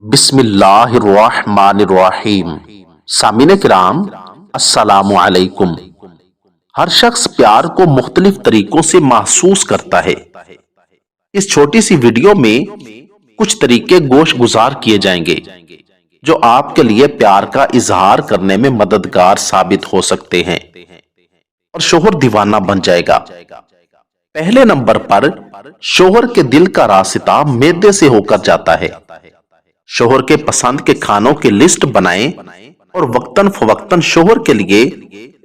بسم اللہ الرحمن الرحیم۔ سامعین کرام، السلام علیکم۔ ہر شخص پیار کو مختلف طریقوں سے محسوس کرتا ہے۔ اس چھوٹی سی ویڈیو میں کچھ طریقے گوش گزار کیے جائیں گے جو آپ کے لیے پیار کا اظہار کرنے میں مددگار ثابت ہو سکتے ہیں اور شوہر دیوانہ بن جائے گا۔ پہلے نمبر پر شوہر کے دل کا راستہ معدے سے ہو کر جاتا ہے۔ شوہر کے پسند کے کھانوں کی لسٹ بنائیں اور وقتاً فوقتاً شوہر کے لیے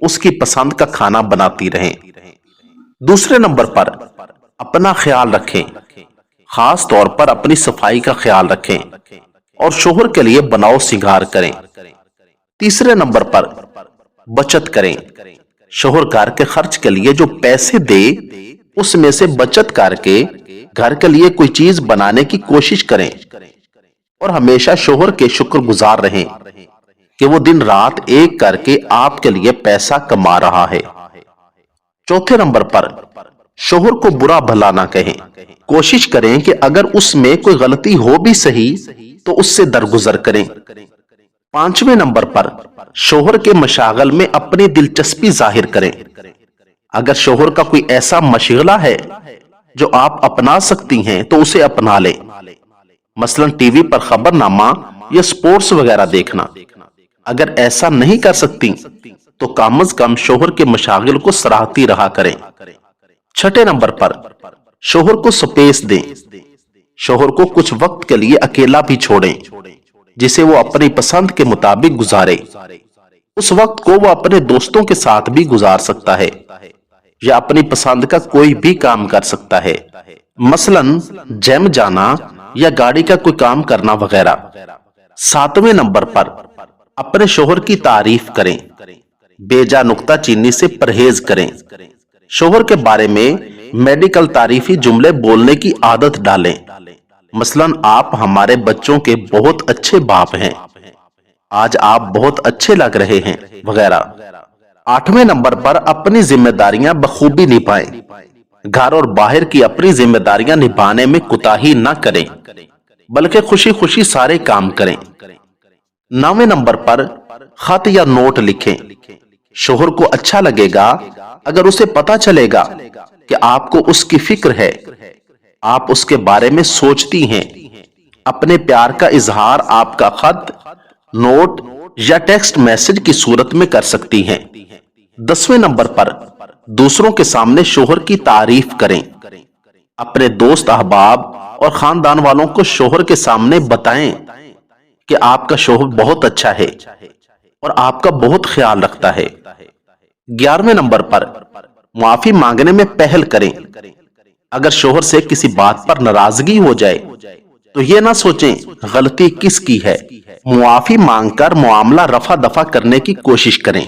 اس کی پسند کا کھانا بناتی رہیں۔ دوسرے نمبر پر اپنا خیال رکھیں، خاص طور پر اپنی صفائی کا خیال رکھیں اور شوہر کے لیے بناؤ سنگار کریں۔ تیسرے نمبر پر بچت کریں، شوہر گھر کے خرچ کے لیے جو پیسے دے اس میں سے بچت کر کے گھر کے لیے کوئی چیز بنانے کی کوشش کریں اور ہمیشہ شوہر کے شکر گزار رہیں کہ وہ دن رات ایک کر کے آپ کے لیے پیسہ کما رہا ہے۔ چوتھے نمبر پر شوہر کو برا بھلا نہ کہیں، کوشش کریں کہ اگر اس میں کوئی غلطی ہو بھی صحیح تو اس سے درگزر کریں۔ پانچویں نمبر پر شوہر کے مشاغل میں اپنی دلچسپی ظاہر کریں۔ اگر شوہر کا کوئی ایسا مشغلہ ہے جو آپ اپنا سکتی ہیں تو اسے اپنا لیں، مثلا ٹی وی پر خبر نامہ یا سپورٹس وغیرہ دیکھنا۔ اگر ایسا نہیں کر سکتی تو کم از کم شوہر کے مشاغل کو سراہتی رہا کریں۔ چھٹے نمبر پر شوہر کو سپیس دیں، شوہر کو کچھ وقت کے لیے اکیلا بھی چھوڑیں جسے وہ اپنی پسند کے مطابق گزارے۔ اس وقت کو وہ اپنے دوستوں کے ساتھ بھی گزار سکتا ہے یا اپنی پسند کا کوئی بھی کام کر سکتا ہے، مثلا جیم جانا یا گاڑی کا کوئی کام کرنا وغیرہ۔ ساتویں نمبر پر اپنے شوہر کی تعریف کریں، بے جا نکتہ چینی سے پرہیز کریں۔ شوہر کے بارے میں میڈیکل تعریفی جملے بولنے کی عادت ڈالیں، مثلا آپ ہمارے بچوں کے بہت اچھے باپ ہیں، آج آپ بہت اچھے لگ رہے ہیں وغیرہ۔ آٹھویں نمبر پر اپنی ذمہ داریاں بخوبی نبھائیں، گھر اور باہر کی اپنی ذمہ داریاں نبھانے میں کوتاہی نہ کریں بلکہ خوشی خوشی سارے کام کریں۔ نویں نمبر پر خط یا نوٹ لکھیں، شوہر کو اچھا لگے گا اگر اسے پتا چلے گا کہ آپ کو اس کی فکر ہے، آپ اس کے بارے میں سوچتی ہیں۔ اپنے پیار کا اظہار آپ کا خط، نوٹ یا ٹیکسٹ میسج کی صورت میں کر سکتی ہیں۔ 10ویں نمبر پر دوسروں کے سامنے شوہر کی تعریف کریں، اپنے دوست احباب اور خاندان والوں کو شوہر کے سامنے بتائیں کہ آپ کا شوہر بہت اچھا ہے اور آپ کا بہت خیال رکھتا ہے۔ 11ویں نمبر پر معافی مانگنے میں پہل کریں، اگر شوہر سے کسی بات پر ناراضگی ہو جائے تو یہ نہ سوچیں غلطی کس کی ہے، معافی مانگ کر معاملہ رفع دفع کرنے کی کوشش کریں۔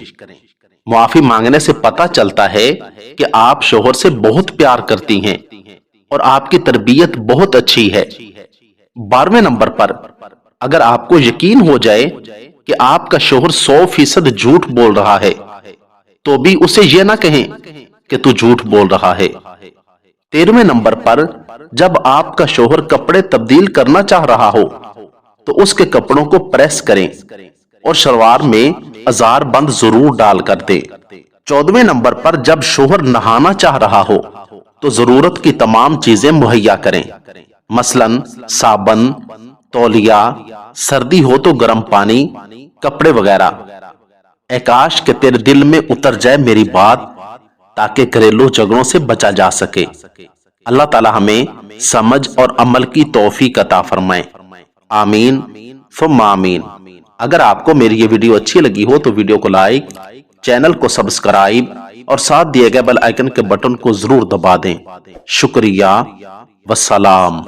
معافی مانگنے سے پتہ چلتا ہے کہ آپ شوہر سے بہت پیار کرتی ہیں اور آپ کی تربیت بہت اچھی ہے۔ 12ویں نمبر پر اگر آپ کو یقین ہو جائے کہ آپ کا شوہر 100% جھوٹ بول رہا ہے تو بھی اسے یہ نہ کہیں کہ تو جھوٹ بول رہا ہے۔ 13ویں نمبر پر جب آپ کا شوہر کپڑے تبدیل کرنا چاہ رہا ہو تو اس کے کپڑوں کو پریس کریں اور شلوار میں ازار بند ضرور ڈال کر دیں۔ 14ویں نمبر پر جب شوہر نہانا چاہ رہا ہو تو ضرورت کی تمام چیزیں مہیا کریں، مثلا صابن، تولیہ، سردی ہو تو گرم پانی، کپڑے وغیرہ۔ اے کاش کہ تیرے دل میں اتر جائے میری بات تاکہ گھریلو جھگڑوں سے بچا جا سکے۔ اللہ تعالی ہمیں سمجھ اور عمل کی توفیق عطا فرمائے، آمین ثم آمین۔ اگر آپ کو میری یہ ویڈیو اچھی لگی ہو تو ویڈیو کو لائک، چینل کو سبسکرائب اور ساتھ دیے گئے بیل آئیکن کے بٹن کو ضرور دبا دیں۔ شکریہ، والسلام۔